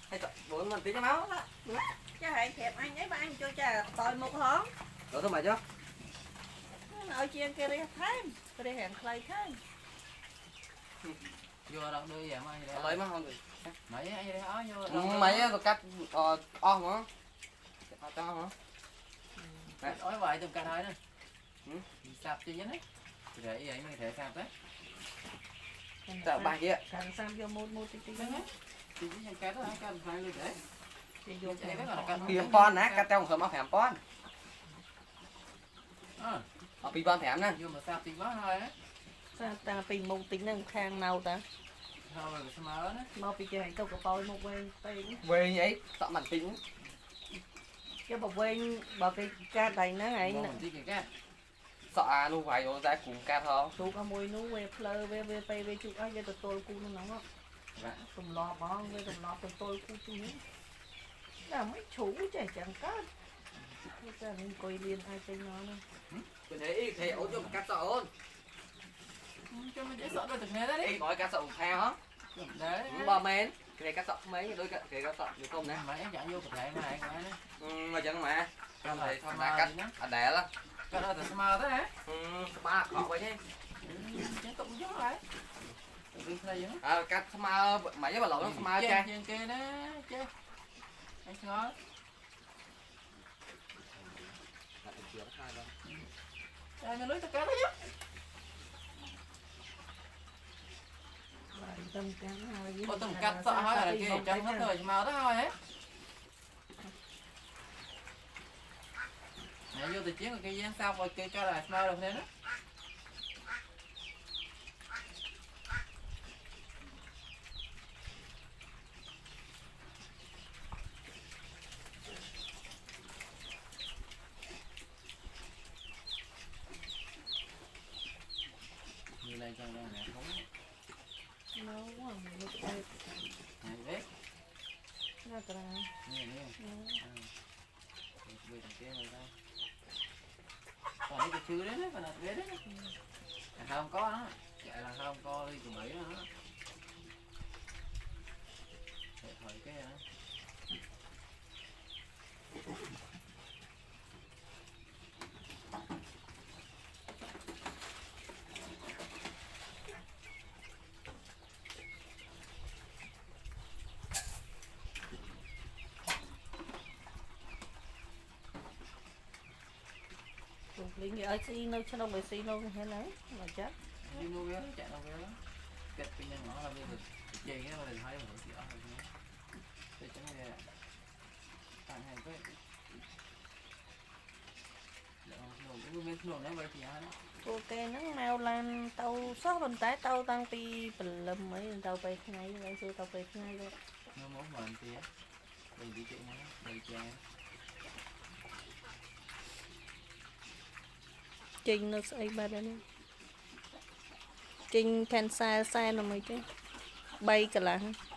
hay chọn bốn mình tí cho máu đó. Cha hãy thẹp anh ấy ba anh cho cha tỏi một hón. Đó thôi mà chứ. Ở chiên kia đi thêm, cái đi hẹn clay thêm. Vô đâu đưa vậy mà Lấy mà không được. mấy anh đây ó vô Mấy rồi cắt o hả? Cho hả? nói vậy tụi cả thôi nè. Ừ. Sạp cho dính ấy. Để vậy mới thể sạp đấy. Tạo bài kia. Càng xăm vô một tí tí nữa. Thì chỉ cái đó cái phải luôn để. Thì vô Chạy cái biết là cái Điểm pon nè, cắt trong hầm áo hẻm pon. Ờ, Pi pon hẻm nè. vô mà sạp thì quá thôi á. sao ta tìm một tính năng khang nào ta. Thôi rồi sao mà đó. Mau bị chơi tao có bòi một bên tay. Về như ấy, tạo bản tính. Cái bọc bên bảo cái ca đầy nó ấy nè. Mình chỉ cái Sợ nu phải vô ra cùng ca thôi. Tụ có mùi nú về plơ về chụp ai về tôi cu nó nóng á. Tụm lò bó về tụm lò tụm tôi cu chú nhé. Là mấy chủ trẻ chẳng có. Bây giờ mình coi liền ai tên nó nữa. Mình thấy thầy ổn cho một cắt sợ ổn. cho mình dễ sợ được thực thế đấy. Đi nói cắt sợ một theo hả? Đấy. Ba men. Cái này cắt sợ mấy đôi cái cắt sợ được không nè? Mà em chẳng vô thực thể mà này cái đấy. Mà chẳng mà. Cái Thầy này thằng mà cắt đẻ lắm. cái đó là mà đấy hả? Ba khó vậy chứ. Chứ tụng gió đấy. Đi đây vậy. Cắt mà mấy cái bà lỗi nó mà cha. Trên kia đó chứ. Anh ngon. Đây mình lấy tất cả đó chứ. Tâm cắn hai với. Ôi tầm cắt sợ hỏi là kia trong hết thời màu đó thôi ấy. Nãy vô từ chiến rồi kia gian sau rồi kia cho là màu được thế đó. Như đây trong đây nè không. Nấu quá mà nó tệ. Này biết. Nó tệ. Nè nè. Bây giờ kia rồi đây. Còn cái chữ đấy đấy, còn là ghế đấy. Không có đó. Chạy là không có đi từ Mỹ nữa. Để thời cái đó. Lính ở xí đâu cho đâu bị xí đâu hay lấy mà chết. Đi nuôi đó, chạy đâu đó. Kịch cái nhân nó là bây giờ chơi cái mà thấy một cái ở đây. Để cho nó tặng hàng cái. Ok nó mau lan tàu sót bên trái tàu tăng pi bình lâm mấy tàu về ngay lại xưa tàu về ngay rồi. Nó muốn mền thì á. Đừng đi chuyện nữa, đừng chơi. Trình nó sẽ ba đây. Trình can sai sai là mấy chứ bay cả là